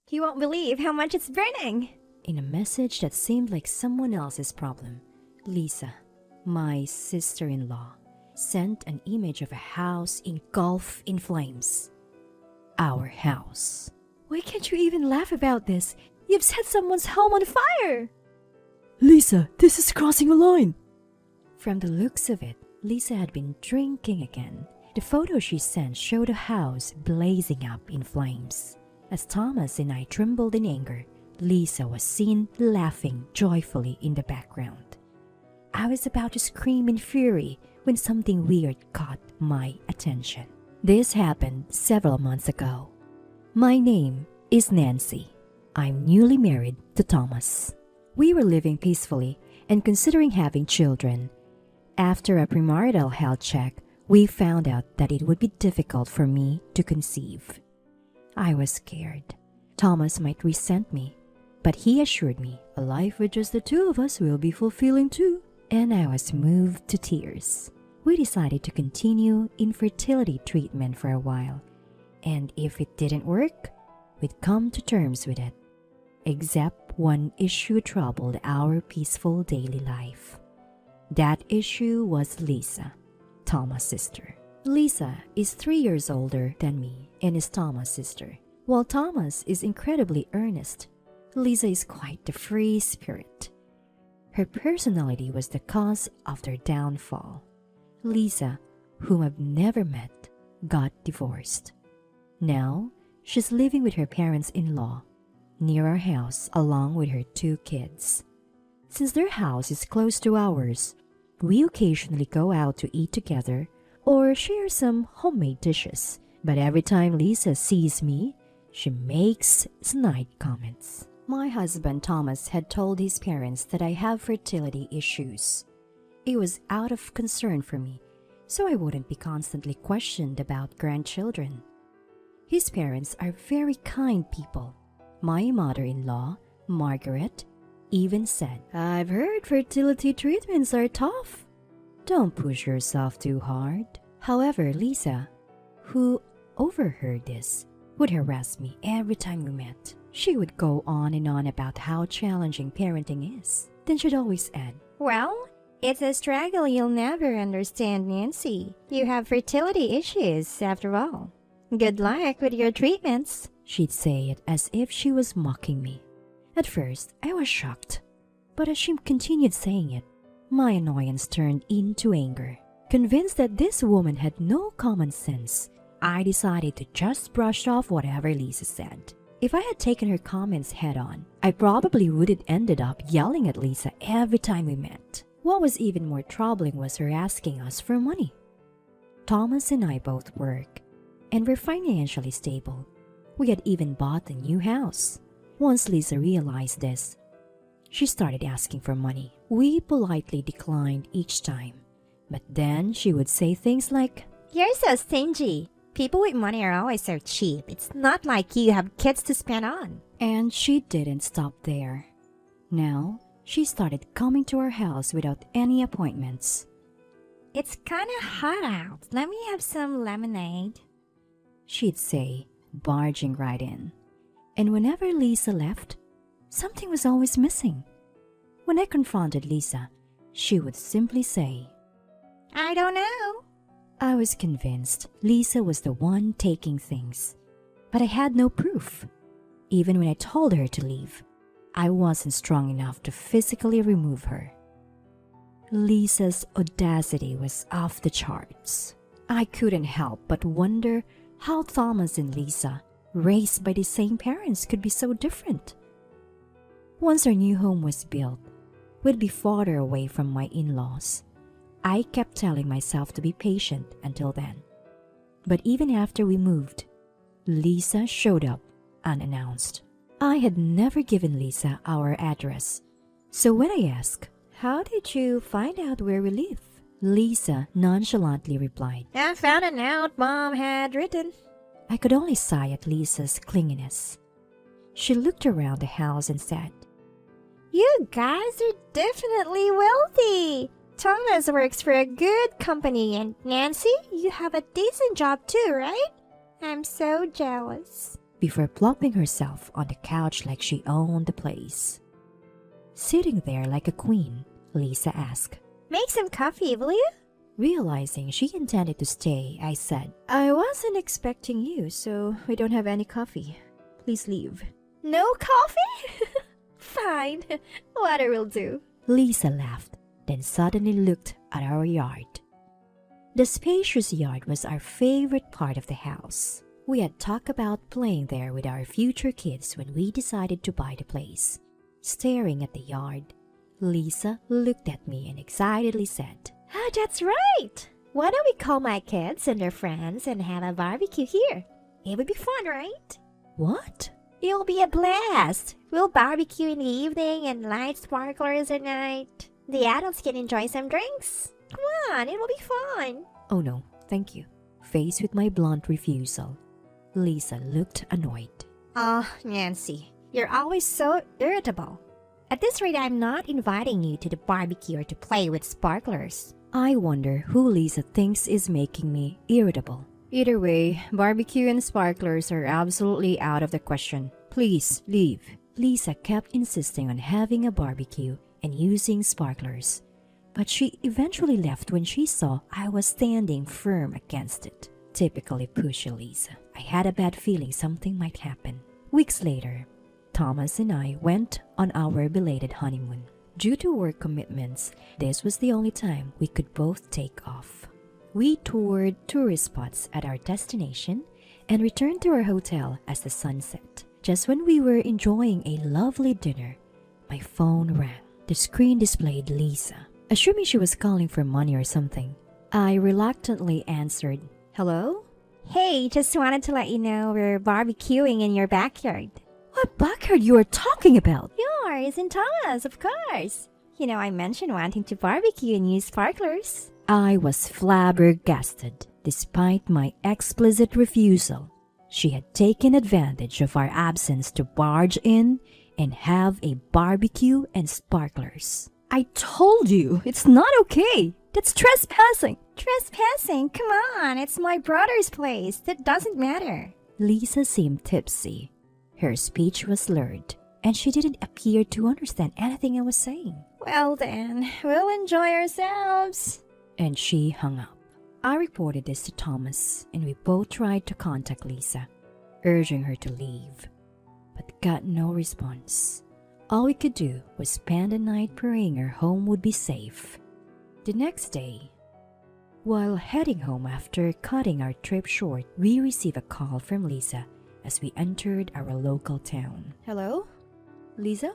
You won't believe how much it's burning. In a message that seemed like someone else's problem, Lisa, my sister-in-law, sent an image of a house engulfed in flames. Our house. Why can't you even laugh about this? You've set someone's home on fire! Lisa, this is crossing a line! From the looks of it, Lisa had been drinking again. The photo she sent showed a house blazing up in flames. As Thomas and I trembled in anger, Lisa was seen laughing joyfully in the background. I was about to scream in fury when something weird caught my attention. This happened several months ago. My name is Nancy. I'm newly married to Thomas. We were living peacefully and considering having children. After a premarital health check, we found out that it would be difficult for me to conceive. I was scared. Thomas might resent me, but he assured me a life with just the two of us will be fulfilling too. And I was moved to tears. We decided to continue infertility treatment for a while, and if it didn't work, we'd come to terms with it. Except one issue troubled our peaceful daily life. That issue was Lisa, Thomas' sister. Lisa is 3 years older than me and is Thomas' sister. While Thomas is incredibly earnest, Lisa is quite the free spirit. Her personality was the cause of their downfall. Lisa, whom I've never met, got divorced. Now, she's living with her parents-in-law near our house along with her 2 kids. Since their house is close to ours, we occasionally go out to eat together or share some homemade dishes. But every time Lisa sees me, she makes snide comments. My husband Thomas had told his parents that I have fertility issues. It was out of concern for me, so I wouldn't be constantly questioned about grandchildren. His parents are very kind people. My mother-in-law, Margaret, even said, "I've heard fertility treatments are tough. Don't push yourself too hard." However, Lisa, who overheard this, would harass me every time we met. She would go on and on about how challenging parenting is. Then she'd always add, Well, it's a struggle you'll never understand, Nancy. You have fertility issues, after all. Good luck with your treatments. She'd say it as if she was mocking me. At first, I was shocked. But as she continued saying it, my annoyance turned into anger. Convinced that this woman had no common sense, I decided to just brush off whatever Lisa said. If I had taken her comments head-on, I probably would have ended up yelling at Lisa every time we met. What was even more troubling was her asking us for money. Thomas and I both work, and we're financially stable. We had even bought a new house. Once Lisa realized this, she started asking for money. We politely declined each time, but then she would say things like, You're so stingy. People with money are always so cheap. It's not like you have kids to spend on. And she didn't stop there. Now, she started coming to our house without any appointments. It's kind of hot out. Let me have some lemonade. She'd say, barging right in. And whenever Lisa left, something was always missing. When I confronted Lisa, she would simply say, I don't know. I was convinced Lisa was the one taking things, but I had no proof. Even when I told her to leave, I wasn't strong enough to physically remove her. Lisa's audacity was off the charts. I couldn't help but wonder how Thomas and Lisa, raised by the same parents, could be so different. Once our new home was built, we'd be farther away from my in-laws. I kept telling myself to be patient until then. But even after we moved, Lisa showed up unannounced. I had never given Lisa our address, so when I asked, How did you find out where we live? Lisa nonchalantly replied, I found a note Mom had written. I could only sigh at Lisa's clinginess. She looked around the house and said, You guys are definitely wealthy. Thomas works for a good company, and Nancy, you have a decent job too, right? I'm so jealous. before plopping herself on the couch like she owned the place. Sitting there like a queen, Lisa asked. Make some coffee, will you? Realizing she intended to stay, I said, I wasn't expecting you, so we don't have any coffee. Please leave. No coffee? Fine. Water will do. Lisa laughed, then suddenly looked at our yard. The spacious yard was our favorite part of the house. We had talked about playing there with our future kids when we decided to buy the place. Staring at the yard, Lisa looked at me and excitedly said, Oh, that's right. Why don't we call my kids and their friends and have a barbecue here? It would be fun, right? What? It'll be a blast. We'll barbecue in the evening and light sparklers at night. The adults can enjoy some drinks. Come on, it'll be fun. Oh no, thank you. Faced with my blunt refusal, Lisa looked annoyed. Oh, Nancy, you're always so irritable. At this rate, I'm not inviting you to the barbecue or to play with sparklers. I wonder who Lisa thinks is making me irritable. Either way, barbecue and sparklers are absolutely out of the question. Please leave. Lisa kept insisting on having a barbecue and using sparklers, but she eventually left when she saw I was standing firm against it. Typically pushy Lisa. I had a bad feeling something might happen. Weeks later, Thomas and I went on our belated honeymoon. Due to work commitments, this was the only time we could both take off. We toured tourist spots at our destination and returned to our hotel as the sun set. Just when we were enjoying a lovely dinner, my phone rang. The screen displayed Lisa. Assuming she was calling for money or something, I reluctantly answered, Hello? Hey, just wanted to let you know we're barbecuing in your backyard. What backyard you are talking about? Yours and Thomas, of course. You know, I mentioned wanting to barbecue and use sparklers. I was flabbergasted. Despite my explicit refusal, she had taken advantage of our absence to barge in and have a barbecue and sparklers. I told you, it's not okay. That's trespassing. Trespassing? Come on, it's my brother's place. That doesn't matter. Lisa seemed tipsy. Her speech was slurred, and she didn't appear to understand anything I was saying. Well then, we'll enjoy ourselves. And she hung up. I reported this to Thomas, and we both tried to contact Lisa, urging her to leave, but got no response. All we could do was spend the night praying her home would be safe. The next day, while heading home after cutting our trip short, we received a call from Lisa as we entered our local town. Hello? Lisa?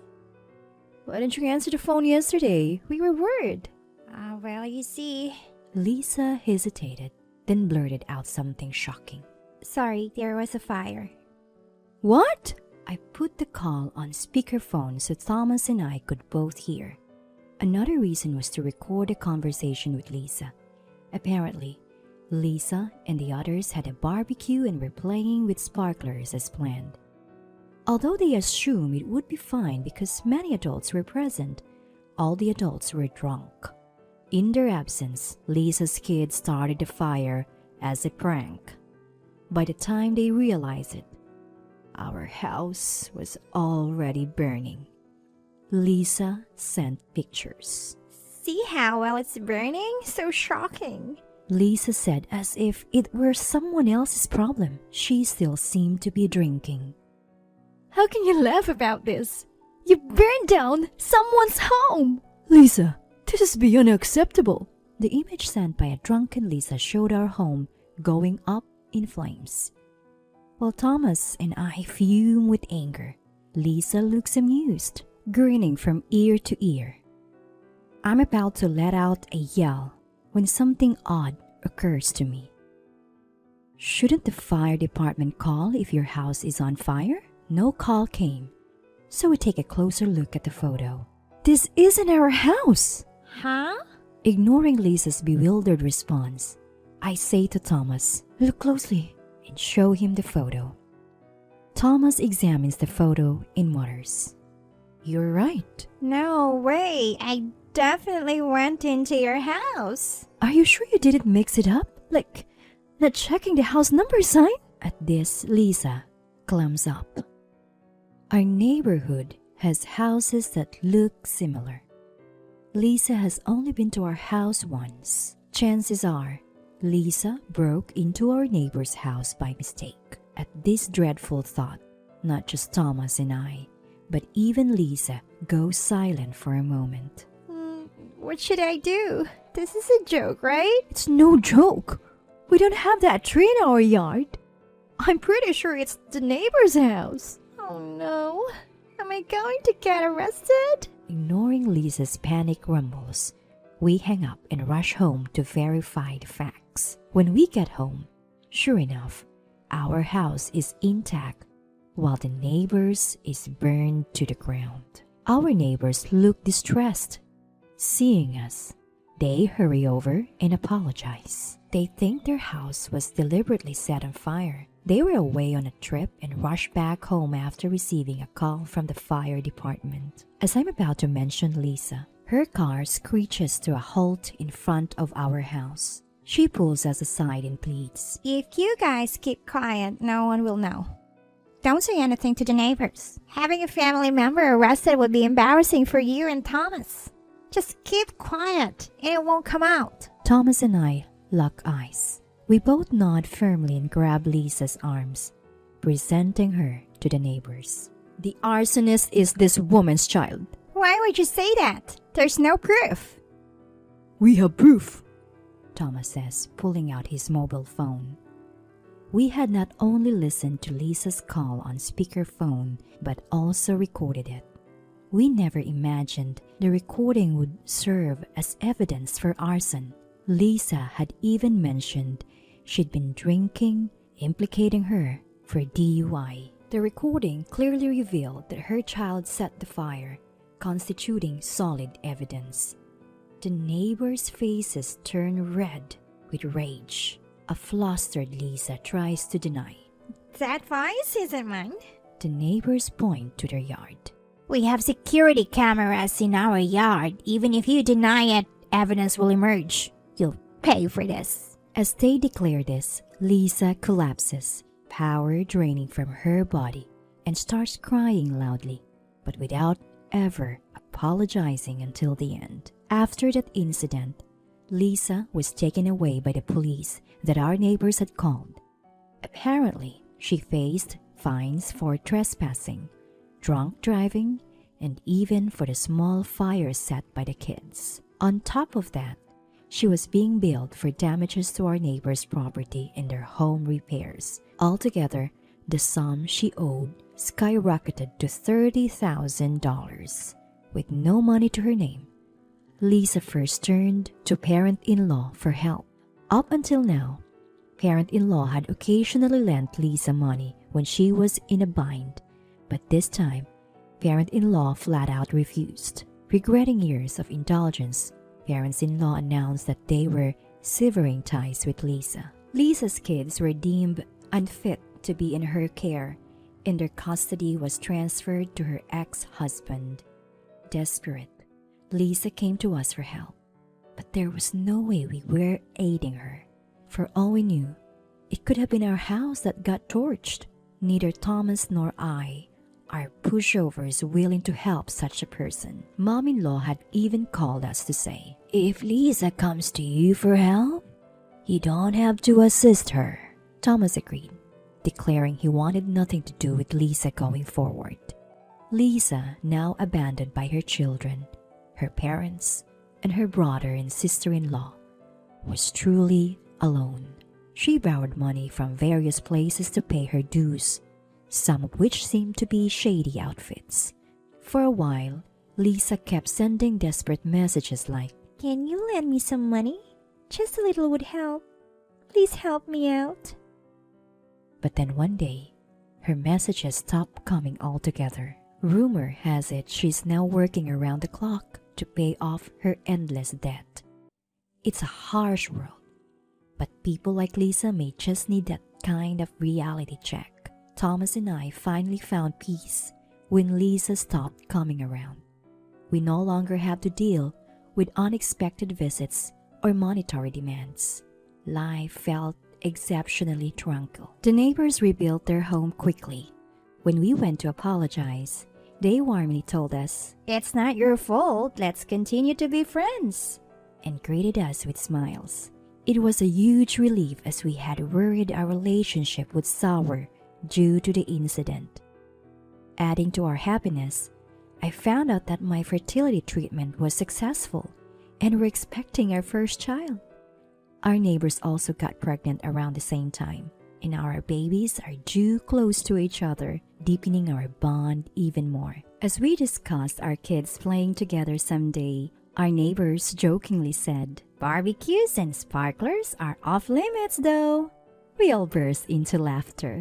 Why didn't you answer the phone yesterday? We were worried. Well, you see... Lisa hesitated, then blurted out something shocking. Sorry, there was a fire. What? I put the call on speakerphone so Thomas and I could both hear. Another reason was to record a conversation with Lisa. Apparently, Lisa and the others had a barbecue and were playing with sparklers as planned. Although they assumed it would be fine because many adults were present, all the adults were drunk. In their absence, Lisa's kids started the fire as a prank. By the time they realized it, our house was already burning. Lisa sent pictures. See how well it's burning? So shocking. Lisa said as if it were someone else's problem. She still seemed to be drinking. How can you laugh about this? You burned down someone's home! Lisa, this is beyond acceptable. The image sent by a drunken Lisa showed our home going up in flames. While Thomas and I fumed with anger, Lisa looks amused, grinning from ear to ear. I'm about to let out a yell when something odd occurs to me. Shouldn't the fire department call if your house is on fire? No call came, so we take a closer look at the photo. This isn't our house! Huh? Ignoring Lisa's bewildered response, I say to Thomas, look closely, and show him the photo. Thomas examines the photo and mutters, You're right. No way, I definitely went into your house. Are you sure you didn't mix it up? Like, not checking the house number sign? At this, Lisa climbs up. Our neighborhood has houses that look similar. Lisa has only been to our house once. Chances are, Lisa broke into our neighbor's house by mistake. At this dreadful thought, not just Thomas and I, but even Lisa goes silent for a moment. What should I do? This is a joke, right? It's no joke. We don't have that tree in our yard. I'm pretty sure it's the neighbor's house. Oh no. Am I going to get arrested? Ignoring Lisa's panic rumbles, we hang up and rush home to verify the facts. When we get home, sure enough, our house is intact while the neighbor's is burned to the ground. Our neighbors look distressed. Seeing us, they hurry over and apologize. They think their house was deliberately set on fire. They were away on a trip and rushed back home after receiving a call from the fire department. As I'm about to mention Lisa, her car screeches to a halt in front of our house. She pulls us aside and pleads, If you guys keep quiet, no one will know. Don't say anything to the neighbors. Having a family member arrested would be embarrassing for you and Thomas. Just keep quiet and it won't come out. Thomas and I lock eyes. We both nod firmly and grab Lisa's arms, presenting her to the neighbors. The arsonist is this woman's child. Why would you say that? There's no proof. We have proof, Thomas says, pulling out his mobile phone. We had not only listened to Lisa's call on speakerphone, but also recorded it. We never imagined the recording would serve as evidence for arson. Lisa had even mentioned she'd been drinking, implicating her for DUI. The recording clearly revealed that her child set the fire, constituting solid evidence. The neighbors' faces turn red with rage. A flustered Lisa tries to deny. That voice isn't mine. The neighbors point to their yard. We have security cameras in our yard. Even if you deny it, evidence will emerge. You'll pay for this. As they declare this, Lisa collapses, power draining from her body, and starts crying loudly, but without ever apologizing until the end. After that incident, Lisa was taken away by the police that our neighbors had called. Apparently, she faced fines for trespassing, drunk driving, and even for the small fire set by the kids. On top of that, she was being billed for damages to our neighbors' property and their home repairs. Altogether, the sum she owed skyrocketed to $30,000. With no money to her name, Lisa first turned to parent-in-law for help. Up until now, parent-in-law had occasionally lent Lisa money when she was in a bind, but this time, parent-in-law flat out refused. Regretting years of indulgence, parents-in-law announced that they were severing ties with Lisa. Lisa's kids were deemed unfit to be in her care, and their custody was transferred to her ex-husband. Desperate, Lisa came to us for help, but there was no way we were aiding her. For all we knew, it could have been our house that got torched. Neither Thomas nor I are pushovers willing to help such a person. Mom-in-law had even called us to say, if Lisa comes to you for help, you don't have to assist her. Thomas agreed, declaring he wanted nothing to do with Lisa going forward. Lisa, now abandoned by her children, her parents, and her brother and sister-in-law, was truly alone. She borrowed money from various places to pay her dues, some of which seemed to be shady outfits. For a while, Lisa kept sending desperate messages like, Can you lend me some money? Just a little would help. Please help me out. But then one day, her messages stopped coming altogether. Rumor has it she's now working around the clock to pay off her endless debt. It's a harsh world, but people like Lisa may just need that kind of reality check. Thomas and I finally found peace when Lisa stopped coming around. We no longer have to deal with unexpected visits or monetary demands. Life felt exceptionally tranquil. The neighbors rebuilt their home quickly, When we went to apologize, they warmly told us, "It's not your fault, let's continue to be friends," and greeted us with smiles. It was a huge relief as we had worried our relationship would sour due to the incident. Adding to our happiness, I found out that my fertility treatment was successful and we're expecting our first child. Our neighbors also got pregnant around the same time, and our babies are due close to each other, deepening our bond even more. As we discussed our kids playing together someday, our neighbors jokingly said, "Barbecues and sparklers are off limits though." We all burst into laughter.